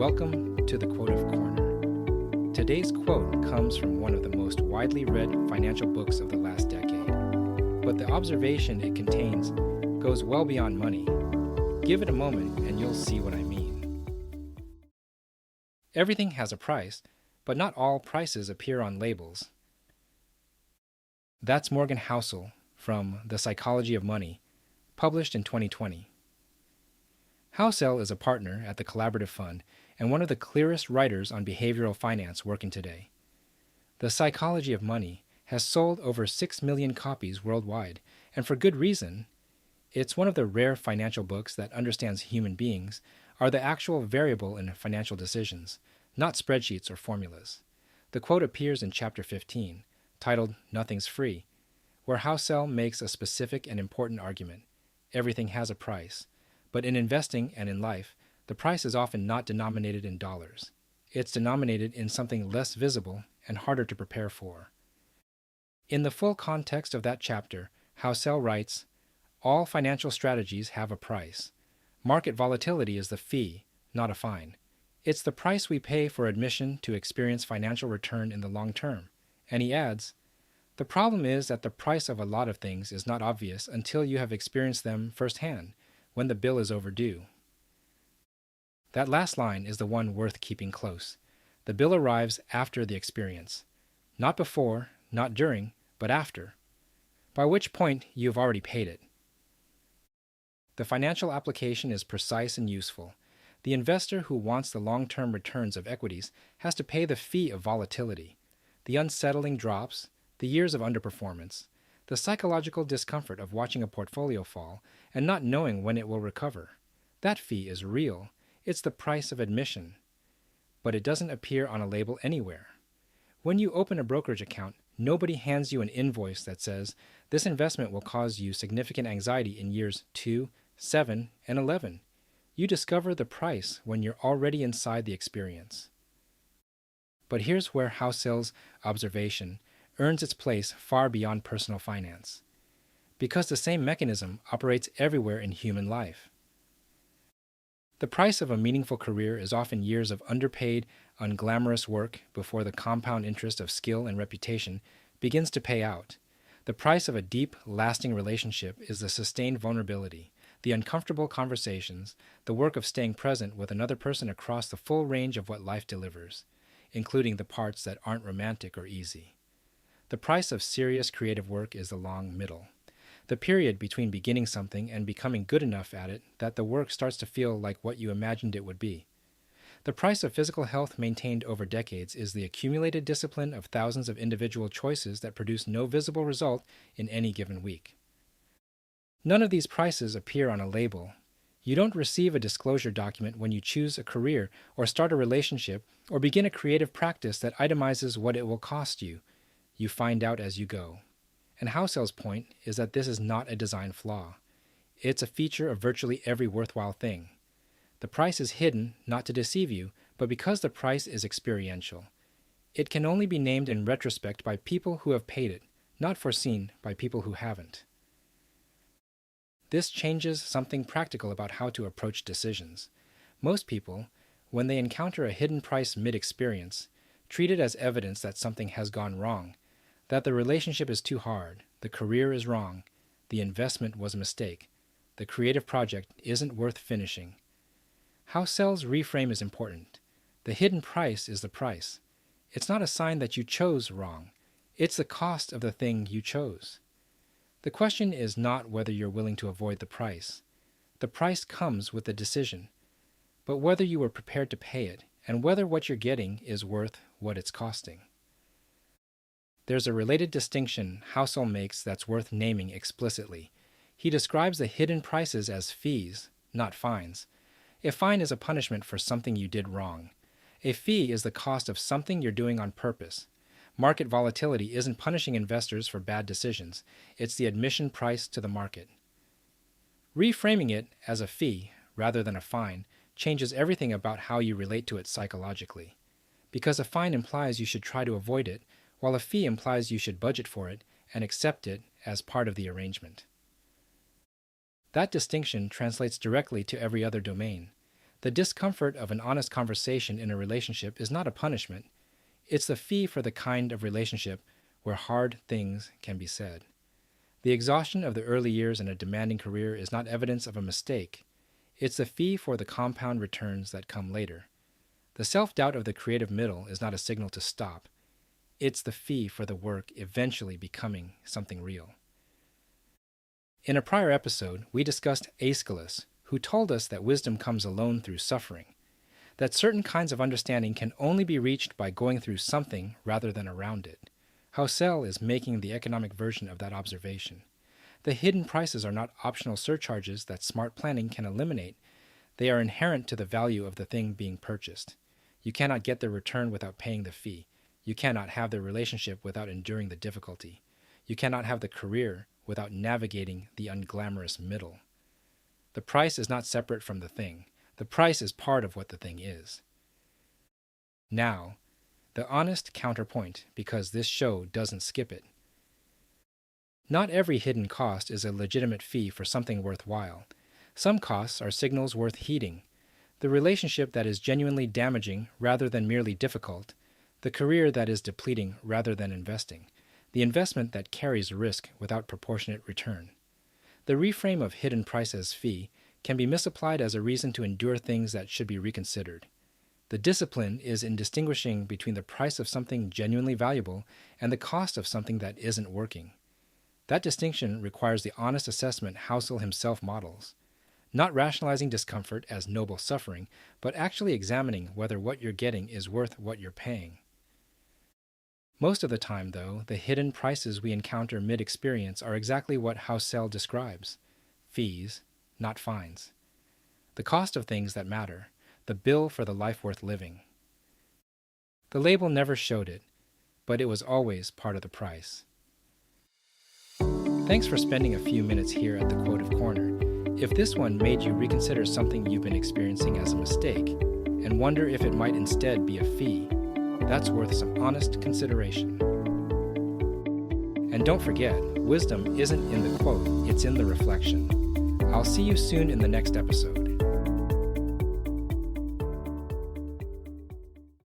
Welcome to the Quote of Corner. Today's quote comes from one of the most widely read financial books of the last decade. But the observation it contains goes well beyond money. Give it a moment and you'll see what I mean. Everything has a price, but not all prices appear on labels. That's Morgan Housel from The Psychology of Money, published in 2020. Housel is a partner at the Collaborative Fund and one of the clearest writers on behavioral finance working today. The Psychology of Money has sold over 6 million copies worldwide, and for good reason. It's one of the rare financial books that understands human beings are the actual variable in financial decisions, not spreadsheets or formulas. The quote appears in Chapter 15, titled Nothing's Free, where Housel makes a specific and important argument. Everything has a price, but in investing and in life, the price is often not denominated in dollars. It's denominated in something less visible and harder to prepare for. In the full context of that chapter, Housel writes, all financial strategies have a price. Market volatility is the fee, not a fine. It's the price we pay for admission to experience financial return in the long term. And he adds, the problem is that the price of a lot of things is not obvious until you have experienced them firsthand, when the bill is overdue. That last line is the one worth keeping close. The bill arrives after the experience. Not before, not during, but after. By which point you've already paid it. The financial application is precise and useful. The investor who wants the long-term returns of equities has to pay the fee of volatility, the unsettling drops, the years of underperformance, the psychological discomfort of watching a portfolio fall and not knowing when it will recover. That fee is real. It's the price of admission. But it doesn't appear on a label anywhere. When you open a brokerage account, nobody hands you an invoice that says, this investment will cause you significant anxiety in years 2, 7, and 11. You discover the price when you're already inside the experience. But here's where Housel's observation earns its place far beyond personal finance. Because the same mechanism operates everywhere in human life. The price of a meaningful career is often years of underpaid, unglamorous work before the compound interest of skill and reputation begins to pay out. The price of a deep, lasting relationship is the sustained vulnerability, the uncomfortable conversations, the work of staying present with another person across the full range of what life delivers, including the parts that aren't romantic or easy. The price of serious creative work is the long middle. The period between beginning something and becoming good enough at it that the work starts to feel like what you imagined it would be. The price of physical health maintained over decades is the accumulated discipline of thousands of individual choices that produce no visible result in any given week. None of these prices appear on a label. You don't receive a disclosure document when you choose a career or start a relationship or begin a creative practice that itemizes what it will cost you. You find out as you go. And Housel's point is that this is not a design flaw. It's a feature of virtually every worthwhile thing. The price is hidden not to deceive you, but because the price is experiential. It can only be named in retrospect by people who have paid it, not foreseen by people who haven't. This changes something practical about how to approach decisions. Most people, when they encounter a hidden price mid-experience, treat it as evidence that something has gone wrong, that the relationship is too hard, the career is wrong, the investment was a mistake, the creative project isn't worth finishing. Housel's reframe is important. The hidden price is the price. It's not a sign that you chose wrong. It's the cost of the thing you chose. The question is not whether you're willing to avoid the price. The price comes with the decision, but whether you were prepared to pay it and whether what you're getting is worth what it's costing. There's a related distinction Housel makes that's worth naming explicitly. He describes the hidden prices as fees, not fines. A fine is a punishment for something you did wrong. A fee is the cost of something you're doing on purpose. Market volatility isn't punishing investors for bad decisions. It's the admission price to the market. Reframing it as a fee, rather than a fine, changes everything about how you relate to it psychologically. Because a fine implies you should try to avoid it, while a fee implies you should budget for it and accept it as part of the arrangement. That distinction translates directly to every other domain. The discomfort of an honest conversation in a relationship is not a punishment. It's the fee for the kind of relationship where hard things can be said. The exhaustion of the early years in a demanding career is not evidence of a mistake. It's the fee for the compound returns that come later. The self-doubt of the creative middle is not a signal to stop. It's the fee for the work eventually becoming something real. In a prior episode, we discussed Aeschylus, who told us that wisdom comes alone through suffering, that certain kinds of understanding can only be reached by going through something rather than around it. Housel is making the economic version of that observation. The hidden prices are not optional surcharges that smart planning can eliminate. They are inherent to the value of the thing being purchased. You cannot get the return without paying the fee. You cannot have the relationship without enduring the difficulty. You cannot have the career without navigating the unglamorous middle. The price is not separate from the thing. The price is part of what the thing is. Now, the honest counterpoint, because this show doesn't skip it. Not every hidden cost is a legitimate fee for something worthwhile. Some costs are signals worth heeding. The relationship that is genuinely damaging rather than merely difficult, the career that is depleting rather than investing, the investment that carries risk without proportionate return. The reframe of hidden price as fee can be misapplied as a reason to endure things that should be reconsidered. The discipline is in distinguishing between the price of something genuinely valuable and the cost of something that isn't working. That distinction requires the honest assessment Housel himself models, not rationalizing discomfort as noble suffering, but actually examining whether what you're getting is worth what you're paying. Most of the time, though, the hidden prices we encounter mid-experience are exactly what Housel describes: fees, not fines. The cost of things that matter, the bill for the life worth living. The label never showed it, but it was always part of the price. Thanks for spending a few minutes here at the Quotive Corner. If this one made you reconsider something you've been experiencing as a mistake and wonder if it might instead be a fee, that's worth some honest consideration. And don't forget, wisdom isn't in the quote, it's in the reflection. I'll see you soon in the next episode.